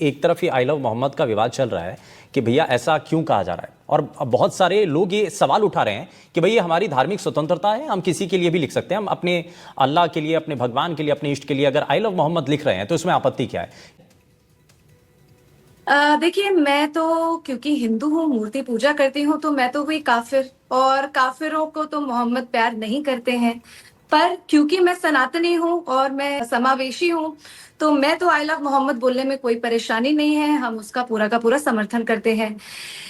एक तरफ ही I love Mohammad का विवाद चल रहा है कि भैया ऐसा क्यों कहा जा रहा है, और बहुत सारे लोग ये सवाल उठा रहे हैं कि भैया हमारी धार्मिक स्वतंत्रता है, हम किसी के लिए भी लिख सकते हैं, हम अपने अल्लाह के लिए, अपने भगवान के लिए, अपने इष्ट के लिए अगर आई लव मोहम्मद लिख रहे हैं तो इसमें आपत्ति क्या है? देखिए, मैं तो क्योंकि हिंदू हूँ, मूर्ति पूजा करती हूँ, तो मैं तो हुई काफिर, और काफिरों को तो मोहम्मद प्यार नहीं करते हैं। पर क्योंकि मैं सनातनी हूँ और मैं समावेशी हूँ, तो मैं तो आई लव मोहम्मद बोलने में कोई परेशानी नहीं है, हम उसका पूरा का पूरा समर्थन करते हैं।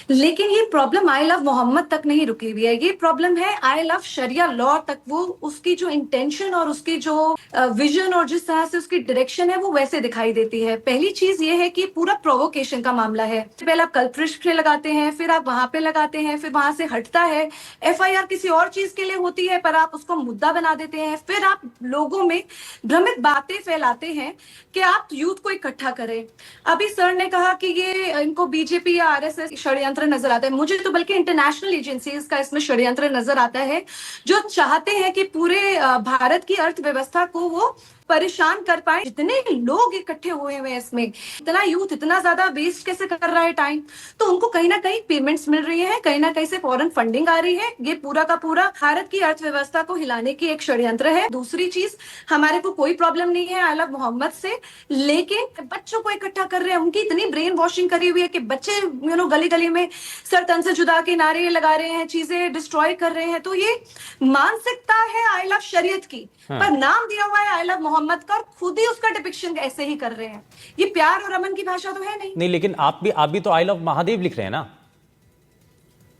लेकिन ये प्रॉब्लम आई लव मोहम्मद तक नहीं रुकी हुई है, ये प्रॉब्लम है आई लव शरिया लॉ तक। वो उसकी जो इंटेंशन और उसकी जो विजन और जिस तरह से उसकी डायरेक्शन है वो वैसे दिखाई देती है। पहली चीज ये है कि पूरा प्रोवोकेशन का मामला है। पहले आप कल्प्रिट पे लगाते हैं, फिर आप वहां पे लगाते हैं, फिर वहां से हटता है, एफआईआर किसी और चीज के लिए होती है पर आप उसको मुद्दा बना देते हैं, फिर आप लोगों में भ्रमित बातें फैलाते हैं कि आप यूथ को इकट्ठा करें। अभी सर ने कहा कि ये इनको बीजेपी या आरएसएस षड्यंत्र नजर आता है, मुझे तो बल्कि इंटरनेशनल एजेंसीज का इसमें षड्यंत्र नजर आता है, जो चाहते हैं कि पूरे भारत की अर्थव्यवस्था को वो परेशान कर पाए। जितने लोग इकट्ठे हुए हैं इसमें, इतना यूथ इतना ज्यादा वेस्ट कैसे कर रहा है टाइम, तो उनको कहीं ना कहीं पेमेंट्स मिल रही है, कहीं ना कहीं से फॉरेन फंडिंग आ रही है। ये पूरा का पूरा भारत की अर्थव्यवस्था को हिलाने की एक षड्यंत्र है। दूसरी चीज, हमारे को कोई प्रॉब्लम नहीं है आई लव मोहम्मद से, लेकिन बच्चों को इकट्ठा कर रहे हैं, उनकी इतनी ब्रेन वॉशिंग करी हुई है कि बच्चे गली गली में सर तन से जुदा के नारे लगा रहे हैं, चीजें डिस्ट्रॉय कर रहे हैं। तो ये मानसिकता है आई लव शरीयत की, पर नाम दिया हुआ है आई लव मोहम्मद का, और खुद ही उसका डिपिक्शन ऐसे ही कर रहे हैं। ये प्यार और अमन की भाषा तो है नहीं। नहीं, लेकिन आप भी तो आई लव महादेव लिख रहे हैं ना?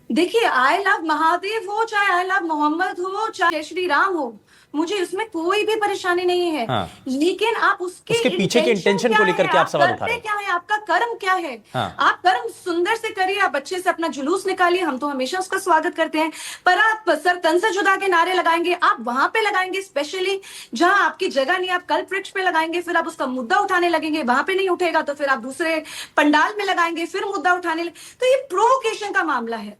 देखिए, आई लव महादेव हो चाहे आई लव मोहम्मद हो चाहे श्री राम हो, मुझे उसमें कोई भी परेशानी नहीं है। हाँ। लेकिन आप उसके पीछे के इंटेंशन को लेकर के आप सवाल उठा रहे हैं। क्या है, आपका कर्म क्या है? हाँ। आप कर्म सुंदर से करिए, आप अच्छे से अपना जुलूस निकालिए, हम तो हमेशा उसका स्वागत करते हैं। पर आप सर तन से जुदा के नारे लगाएंगे, आप वहां पे लगाएंगे स्पेशली जहां आपकी जगह नहीं, आप कल्प वृक्ष पे लगाएंगे, फिर आप उसका मुद्दा उठाने लगेंगे, वहां पे नहीं उठेगा तो फिर आप दूसरे पंडाल में लगाएंगे, फिर मुद्दा उठाने तो ये प्रोवोकेशन का मामला है।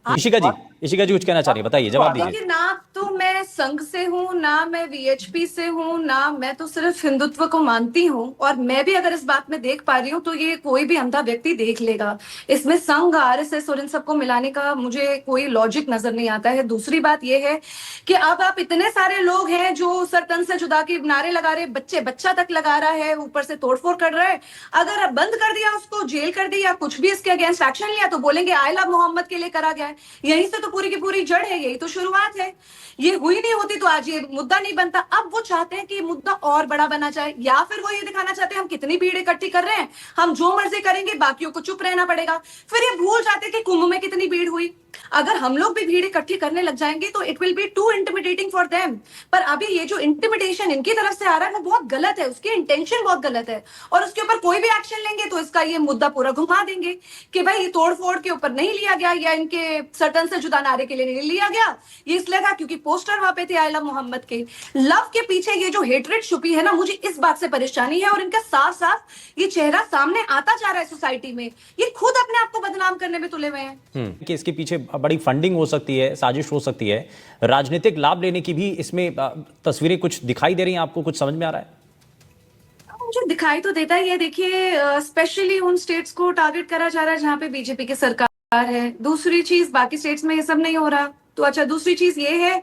इशिका जी कुछ कहना चाह रही है, बताइए, जवाब दीजिए। ना तो मैं संघ से हूँ, ना मैं वीएचपी से हूँ, ना मैं तो सिर्फ हिंदुत्व को मानती हूँ। और मैं भी अगर इस बात में देख पा रही हूँ तो ये कोई भी अंधा व्यक्ति देख लेगा। इसमें संघ, आरएसएस और इन सबको मिलाने का मुझे कोई लॉजिक नजर नहीं आता है। दूसरी बात ये है कि अब आप इतने सारे लोग हैं जो सर तन से जुदा के नारे लगा रहे, बच्चा तक लगा रहा है, ऊपर से तोड़फोड़ कर रहा है। अगर अब बंद कर दिया, उसको जेल कर दिया, कुछ भी इसके अगेंस्ट एक्शन लिया, तो बोलेंगे आई लव मोहम्मद के लिए करा गया है। यहीं से तो पूरी की पूरी जड़ है, यही तो शुरुआत है। ये हुई नहीं होती तो आज ये मुद्दा नहीं बनता। अब वो चाहते हैं कि ये मुद्दा और बड़ा बना जाए, या फिर वो ये दिखाना चाहते हैं हम कितनी भीड़ इकट्ठी कर रहे हैं, हम जो मर्जी करेंगे, बाकियों को चुप रहना पड़ेगा। फिर ये भूल जाते हैं कि कुंभ में कितनी भीड़ हुई। अगर हम लोग भी भीड़ इकट्ठी करने लग जाएंगे तो it will be too intimidating for them. पर अभी ये जो इंटिमिडेशन इनकी तरफ से आ रहा है वो बहुत गलत है, उसकी इंटेंशन बहुत गलत है, और उसके ऊपर कोई भी एक्शन लेंगे तो इसका ये मुद्दा पूरा घुमा देंगे कि भाई ये तोड़फोड़ के ऊपर नहीं लिया गया, या इनके सटन से जुदा नारे के लिए नहीं लिया गया। ये इसलिए था क्योंकि पोस्टर वहां पे थे आई लव मोहम्मद के। लव के पीछे ये जो हेट्रेड छुपी है ना, मुझे इस बात से परेशानी है, और इनका साफ साफ ये चेहरा सामने आता जा रहा है सोसाइटी में। ये खुद अपने आप को बदनाम करने में तुले हुए हैं। कि इसके पीछे बड़ी फंडिंग हो सकती है, साजिश हो सकती है, राजनीतिक लाभ लेने की भी इसमें तस्वीरें कुछ दिखाई दे रही हैं आपको? कुछ समझ में आ रहा है? मुझे दिखाई तो देता है। ये देखिए, स्पेशली उन स्टेट्स को टारगेट करा जा रहा है जहां पे बीजेपी की सरकार है। दूसरी चीज, बाकी स्टेट्स में ये सब नहीं हो रहा तो अच्छा। दूसरी चीज ये है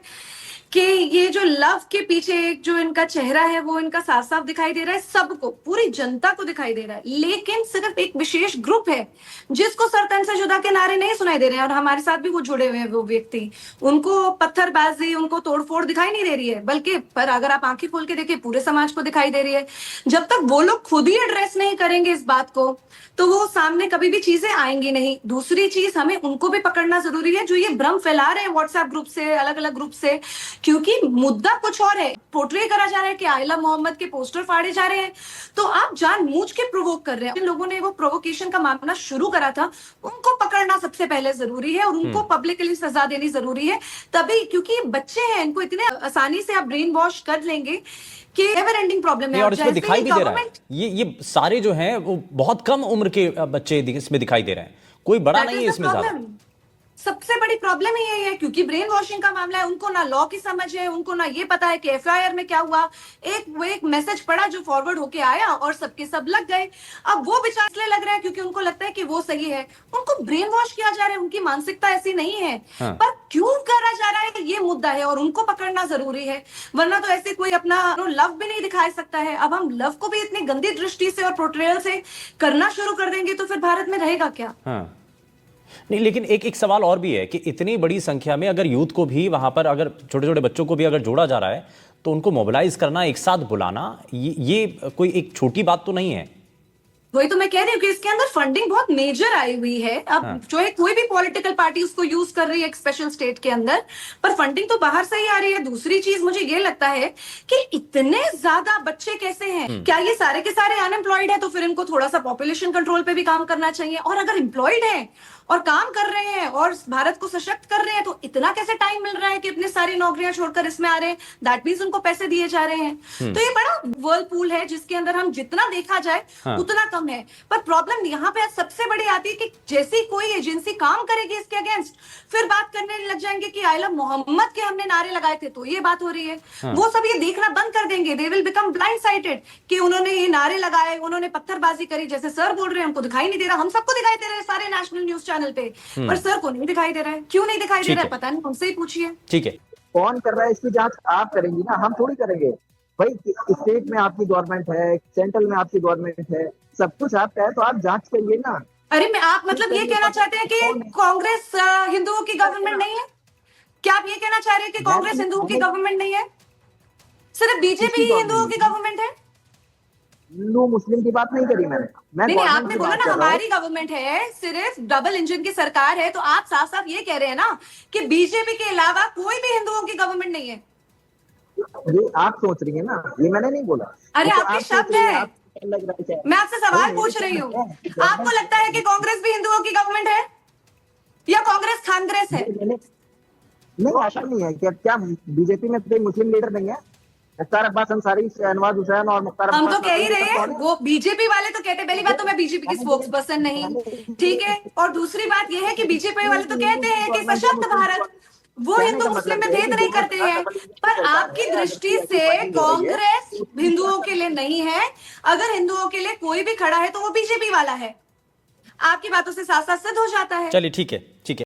कि ये जो लव के पीछे एक जो इनका चेहरा है वो इनका साफ साफ दिखाई दे रहा है, सबको, पूरी जनता को दिखाई दे रहा है। लेकिन सिर्फ एक विशेष ग्रुप है जिसको सर तन से जुदा के नारे नहीं सुनाई दे रहे हैं, और हमारे साथ भी वो जुड़े हुए हैं वो व्यक्ति। उनको पत्थरबाजी, उनको तोड़फोड़ दिखाई नहीं दे रही है, बल्कि पर अगर आप आंखें खोल के देखिए पूरे समाज को दिखाई दे रही है। जब तक वो लोग खुद ही एड्रेस नहीं करेंगे इस बात को तो वो सामने कभी भी चीजें आएंगी नहीं। दूसरी चीज, हमें उनको भी पकड़ना जरूरी है जो ये भ्रम फैला रहे हैं व्हाट्सएप ग्रुप से, अलग अलग ग्रुप से, क्योंकि मुद्दा कुछ और है। पोर्ट्रे करा जा रहा है कि आई लव मोहम्मद के पोस्टर फाड़े जा रहे हैं, तो आप जानबूझ के प्रोवोक कर रहे हैं। जिन लोगों ने वो प्रोवोकेशन का मामला शुरू करा था उनको पकड़ना सबसे पहले जरूरी है, और उनको पब्लिकली सजा देनी जरूरी है। तभी, क्योंकि बच्चे हैं, इनको इतने आसानी से आप ब्रेन वॉश कर लेंगे कि एवर एंडिंग प्रॉब्लम है। और इसमें दिखाई भी दे रहा है, ये सारे जो हैं वो बहुत कम उम्र के बच्चे इसमें दिखाई दे रहे हैं, कोई बड़ा नहीं है इसमें ज्यादा। सबसे बड़ी प्रॉब्लम ही यही है, क्योंकि ब्रेन वॉशिंग का मामला है, उनको ना लॉ की समझ है, उनको ना ये पता है कि एफआईआर में क्या हुआ। वो एक मैसेज पड़ा जो फॉरवर्ड होके आया और सबके सब लग गए। अब वो बेचारे इसलिए लग रहे हैं क्योंकि उनको लगता है कि वो सही है, उनको ब्रेन वॉश किया जा रहा है, उनकी मानसिकता ऐसी नहीं है। हाँ। पर क्यों करा जा रहा है ये मुद्दा है और उनको पकड़ना जरूरी है, वरना तो ऐसे कोई अपना लव भी नहीं दिखा सकता है। अब हम लव को भी इतनी गंदी दृष्टि से और पोर्ट्रेयल से करना शुरू कर देंगे तो फिर भारत में रहेगा क्या? हाँ। नहीं, लेकिन एक एक सवाल और भी है कि इतनी बड़ी संख्या में अगर यूथ को भी वहां पर, अगर छोटे छोटे बच्चों को भी अगर जोड़ा जा रहा है, तो उनको मोबिलाइज करना, एक साथ बुलाना, ये कोई एक छोटी बात तो नहीं है। वही तो मैं कह रही हूँ कि इसके अंदर फंडिंग बहुत मेजर आई हुई है। अब हाँ। जो है कोई भी पॉलिटिकल पार्टी उसको यूज कर रही है एक स्पेशल स्टेट के अंदर, पर फंडिंग तो बाहर से ही आ रही है। दूसरी चीज मुझे ये लगता है कि इतने ज्यादा बच्चे कैसे हैं, क्या ये सारे के सारे अनएम्प्लॉयड है? तो फिर इनको थोड़ा सा पॉपुलेशन कंट्रोल पे भी काम करना चाहिए। और अगर एम्प्लॉयड है और काम कर रहे हैं और भारत को सशक्त कर रहे हैं, तो इतना कैसे टाइम मिल रहा है कि अपनी सारी नौकरियां छोड़कर इसमें आ रहे हैं? दैट मीन्स उनको पैसे दिए जा रहे हैं। तो ये बड़ा वर्लपूल है जिसके अंदर हम जितना देखा जाए हाँ। उतना कम है। पर प्रॉब्लम यहाँ पे सबसे बड़ी आती है कि जैसी कोई एजेंसी काम करेगी इसके अगेंस्ट, फिर बात करने लग जाएंगे कि आई लव मोहम्मद के हमने नारे लगाए थे तो ये बात हो रही है। हाँ। वो सब ये देखना बंद कर देंगे, they will become blind sighted कि उन्होंने ये नारे लगाए, उन्होंने पत्थरबाजी करी। जैसे सर बोल रहे हैं हमको दिखाई नहीं दे रहा, हम सबको दिखाई दे रहा है सारे नेशनल न्यूज चैनल पे, पर सर को नहीं दिखाई दे रहा है। क्यों नहीं दिखाई दे ठीक रहा है है। पता नहीं, उनसे ही पूछिए। ठीक है। कौन कर रहा है इसकी जांच आप करेंगी ना, हम थोड़ी करेंगे भाई। स्टेट में आपकी गवर्नमेंट है, सेंट्रल में आपकी गवर्नमेंट है, सब कुछ आपका है, तो आप जांच करिए ना। अरे मैं आप मतलब ये कहना चाहते हैं कि कांग्रेस हिंदुओं की गवर्नमेंट नहीं है? क्या आप ये कहना चाह रहे हैं कि कांग्रेस हिंदुओं की गवर्नमेंट नहीं है, सिर्फ बीजेपी ही हिंदुओं की गवर्नमेंट है? हिंदू मुस्लिम की बात नहीं करी मैंने। मैं नहीं, गवर्नमेंट आपने की बोला बात ना कर रहा हूं। हमारी गवर्नमेंट है, सिर्फ डबल इंजन की सरकार है, तो आप साफ साफ ये कह रहे हैं ना कि बीजेपी के अलावा कोई भी हिंदुओं की गवर्नमेंट नहीं है। ये आप सोच रही है ना, ये मैंने नहीं बोला। अरे ये तो आपके आप सोच शब्द रही हैं। आप लग रहा है क्या? मैं आपसे सवाल नहीं, पूछ रही मेरे हूँ, शब्द हैं। आपको लगता है कि कांग्रेस भी हिंदुओं की गवर्नमेंट है या कांग्रेस खानग्रेस है? नहीं, ऐसा नहीं है। क्या बीजेपी में कोई मुस्लिम लीडर नहीं है? मुख्तार अब्बास अंसारी, शहनवाज हुसैन और मुख्तार हम अब्बास तो कह ही रहे हैं, कौन है? वो बीजेपी वाले तो कहते, पहली बात तो मैं बीजेपी की स्पोक्स पर्सन नहीं, ठीक है, और दूसरी बात यह है कि बीजेपी वाले तो कहते हैं कि सशक्त भारत, वो हिंदू मुस्लिम में भेद नहीं करते हैं। पर आपकी दृष्टि से कांग्रेस हिंदुओं के लिए नहीं है, अगर हिंदुओं के लिए कोई भी खड़ा है तो वो बीजेपी वाला है। आपकी बातों से साथ साथ सिद्ध हो जाता है। चलिए, ठीक है, ठीक है।